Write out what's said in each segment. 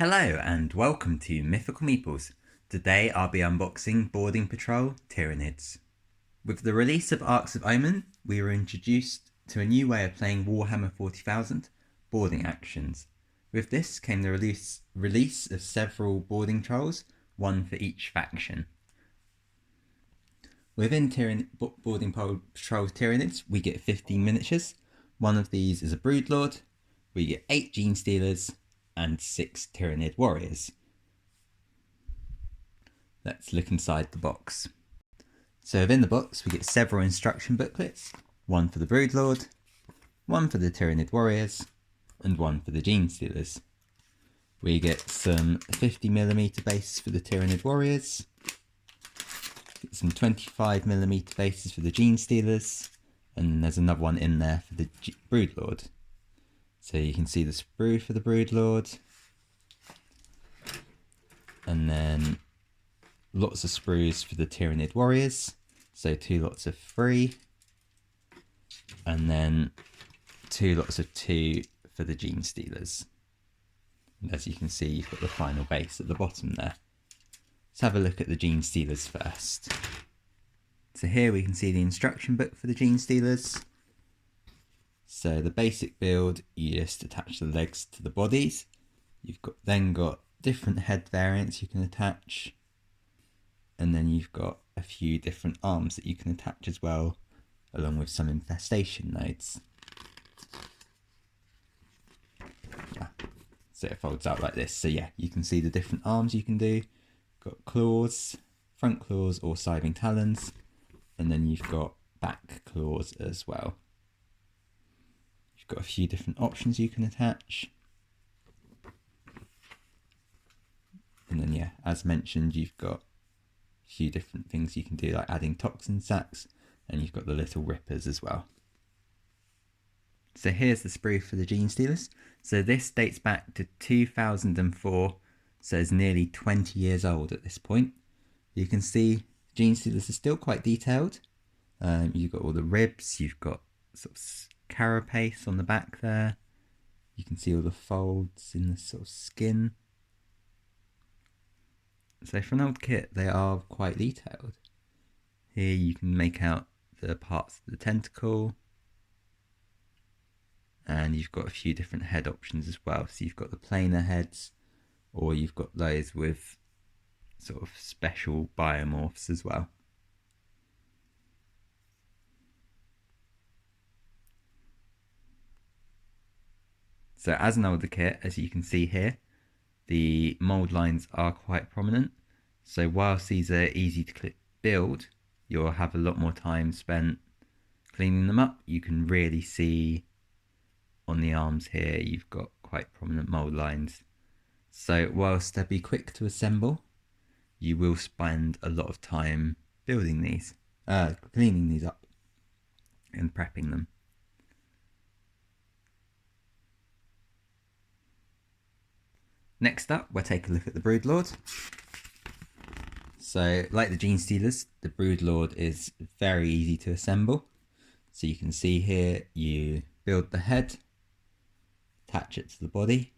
Hello and welcome to Mythical Meeples. Today I'll be unboxing Boarding Patrol Tyranids. With the release of Arks of Omen, we were introduced to a new way of playing Warhammer 40,000 boarding actions. With this came the release of several boarding trolls, one for each faction. Within Boarding Patrol Tyranids, we get 15 miniatures. One of these is a Broodlord. We get 8 Genestealers and 6 Tyranid Warriors. Let's look inside the box. So within the box we get several instruction booklets, one for the Broodlord, one for the Tyranid Warriors, and one for the Genestealers. We get some 50mm bases for the Tyranid Warriors, get some 25mm bases for the Genestealers, and there's another one in there for the Broodlord. So you can see the sprue for the Broodlord, and then lots of sprues for the Tyranid Warriors, so 2 lots of 3, and then 2 lots of 2 for the Genestealers. And as you can see, you've got the final base at the bottom there. Let's have a look at the Genestealers first. So here we can see the instruction book for the Genestealers. So the basic build, you just attach the legs to the bodies. You've then got different head variants you can attach. And then you've got a few different arms that you can attach as well, along with some infestation nodes. Yeah. So it folds out like this. So yeah, you can see the different arms you can do. Got claws, front claws or scything talons. And then you've got back claws as well. You've got a few different options you can attach. And then yeah, as mentioned, you've got a few different things you can do, like adding toxin sacks, and you've got the little rippers as well. So here's the sprue for the Genestealers. So this dates back to 2004, so it's nearly 20 years old at this point. You can see Genestealers are still quite detailed. You've got all the ribs, you've got sort of carapace on the back there. You can see all the folds in the sort of skin. So for an old kit, they are quite detailed. Here you can make out the parts of the tentacle. And you've got a few different head options as well. So you've got the planar heads, or you've got those with sort of special biomorphs as well. So as an older kit, as you can see here, the mould lines are quite prominent. So whilst these are easy to build, you'll have a lot more time spent cleaning them up. You can really see on the arms here, you've got quite prominent mould lines. So whilst they'll be quick to assemble, you will spend a lot of time building these, cleaning these up and prepping them. Next up, we'll take a look at the Broodlord. So, like the Genestealers, the Broodlord is very easy to assemble. So you can see here, you build the head, attach it to the body,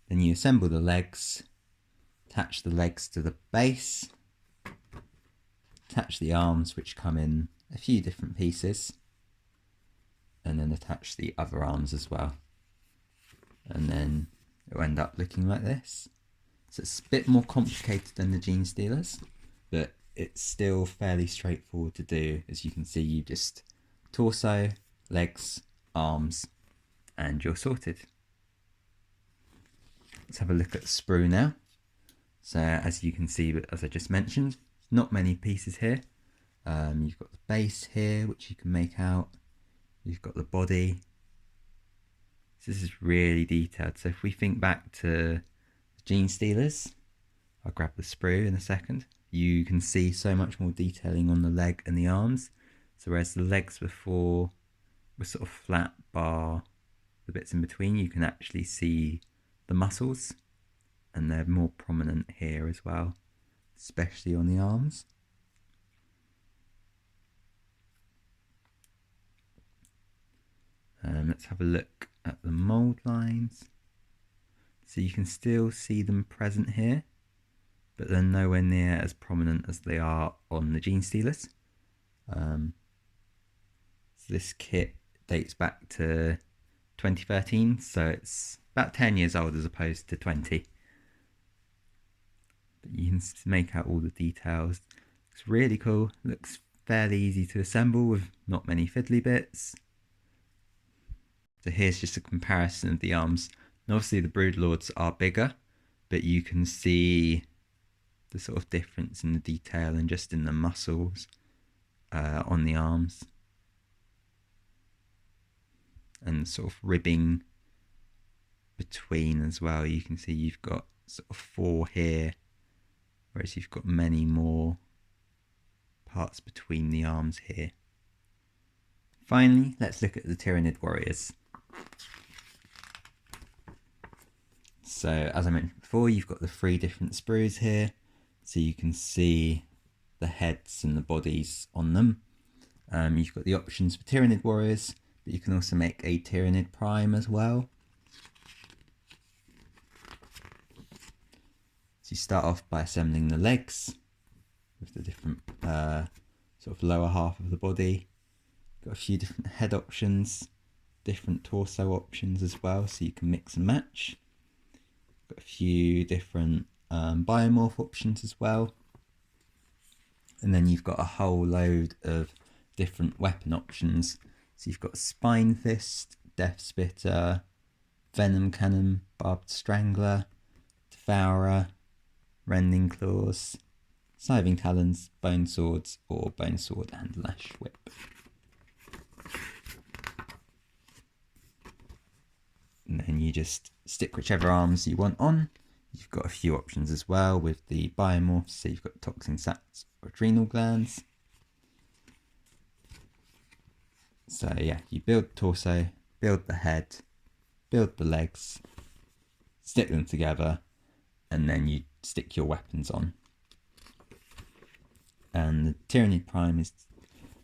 then you assemble the legs, attach the legs to the base, attach the arms, which come in a few different pieces, and then attach the other arms as well. And then it'll end up looking like this. So it's a bit more complicated than the Genestealers, but it's still fairly straightforward to do. As you can see, you just torso, legs, arms, and you're sorted. Let's have a look at the sprue now. So as you can see, as I just mentioned, not many pieces here. You've got the base here, which you can make out. You've got the body. So this is really detailed. So if we think back to Genestealers, I'll grab the sprue in a second. You can see so much more detailing on the leg and the arms. So whereas the legs before were sort of flat bar the bits in between, you can actually see the muscles, and they're more prominent here as well, especially on the arms. Let's have a look at the mould lines. So you can still see them present here, but they're nowhere near as prominent as they are on the Genestealers. So this kit dates back to 2013, so it's about 10 years old as opposed to 20. But you can make out all the details. It's really cool. Looks fairly easy to assemble with not many fiddly bits. So here's just a comparison of the arms. And obviously the Broodlords are bigger, but you can see the sort of difference in the detail and just in the muscles on the arms. And sort of ribbing between as well. You can see you've got sort of 4 here, whereas you've got many more parts between the arms here. Finally, let's look at the Tyranid Warriors. So, as I mentioned before, you've got the 3 different sprues here, so you can see the heads and the bodies on them. You've got the options for Tyranid Warriors, but you can also make a Tyranid Prime as well. So you start off by assembling the legs with the different sort of lower half of the body. Got a few different head options, different torso options as well, so you can mix and match. Got a few different biomorph options as well. And then you've got a whole load of different weapon options. So you've got Spine Fist, Death Spitter, Venom Cannon, Barbed Strangler, Devourer, Rending Claws, Scything Talons, Bone Swords, or Bone Sword and Lash Whip. And then you just stick whichever arms you want on. You've got a few options as well with the biomorphs, so you've got Toxin Sacs or Adrenal Glands. So yeah, you build the torso, build the head, build the legs, stick them together, and then you stick your weapons on. And the Tyranid Prime is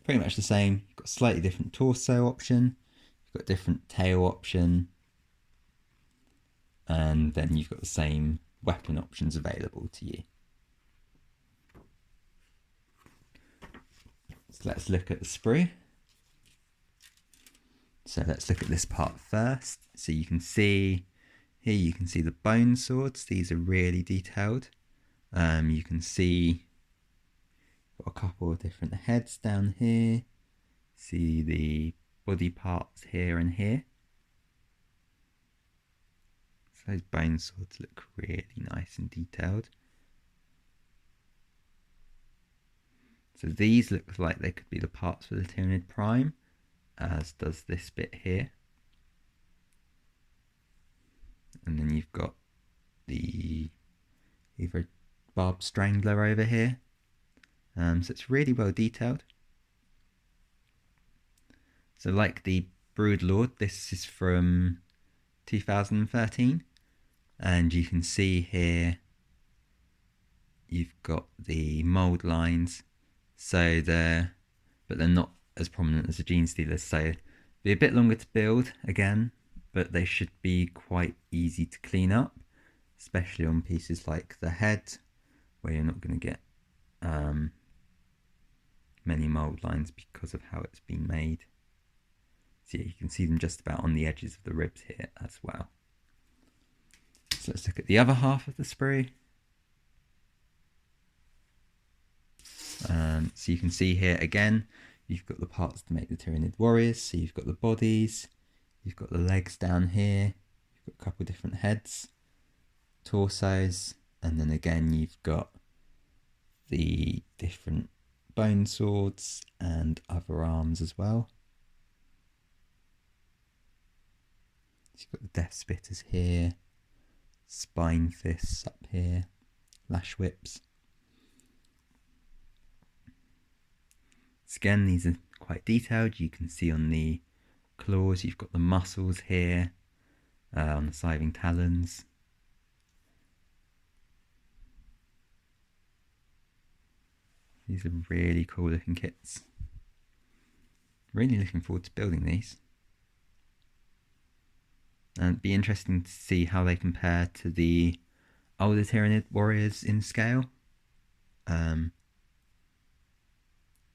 pretty much the same. You've got a slightly different torso option, you've got a different tail option, and then you've got the same weapon options available to you. So let's look at the sprue. So let's look at this part first. So you can see here, you can see the bone swords. These are really detailed. You can see got a couple of different heads down here. See the body parts here and here. So those bone swords look really nice and detailed. So these look like they could be the parts for the Tyranid Prime, as does this bit here. And then you've got the either Barbed Strangler over here. So it's really well detailed. So like the Broodlord, this is from 2013. And you can see here you've got the mould lines. So but they're not as prominent as the Genestealers, so be a bit longer to build again, but they should be quite easy to clean up, especially on pieces like the head, where you're not going to get many mould lines because of how it's been made. So yeah, you can see them just about on the edges of the ribs here as well. So let's look at the other half of the sprue. So you can see here again, you've got the parts to make the Tyranid Warriors. So you've got the bodies, you've got the legs down here, you've got a couple of different heads, torsos, and then again you've got the different bone swords and other arms as well. So you've got the Death Spitters here, Spine Fists up here, Lash Whips. Again, these are quite detailed. You can see on the claws, you've got the muscles here, on the Scything Talons. These are really cool looking kits. Really looking forward to building these. And it'd be interesting to see how they compare to the older Tyranid Warriors in scale.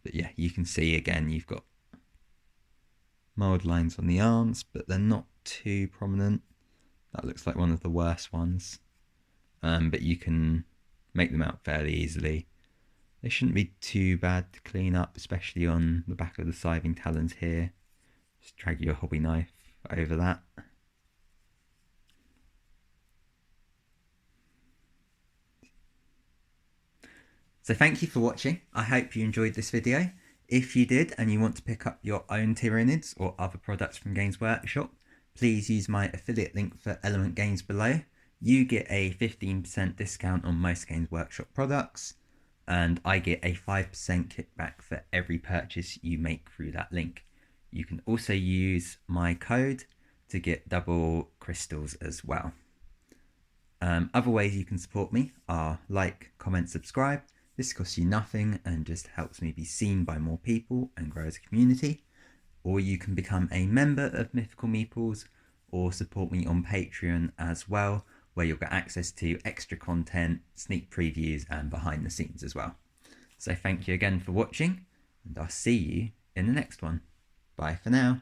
But yeah, you can see again, you've got mould lines on the arms, but they're not too prominent. That looks like one of the worst ones. But you can make them out fairly easily. They shouldn't be too bad to clean up, especially on the back of the scything talons here. Just drag your hobby knife over that. So thank you for watching. I hope you enjoyed this video. If you did and you want to pick up your own Tyranids or other products from Games Workshop, please use my affiliate link for Element Games below. You get a 15% discount on most Games Workshop products, and I get a 5% kickback for every purchase you make through that link. You can also use my code to get double crystals as well. Other ways you can support me are like, comment, subscribe. This costs you nothing and just helps me be seen by more people and grow as a community. Or you can become a member of Mythical Meeples or support me on Patreon as well, where you'll get access to extra content, sneak previews and behind the scenes as well. So thank you again for watching, and I'll see you in the next one. Bye for now.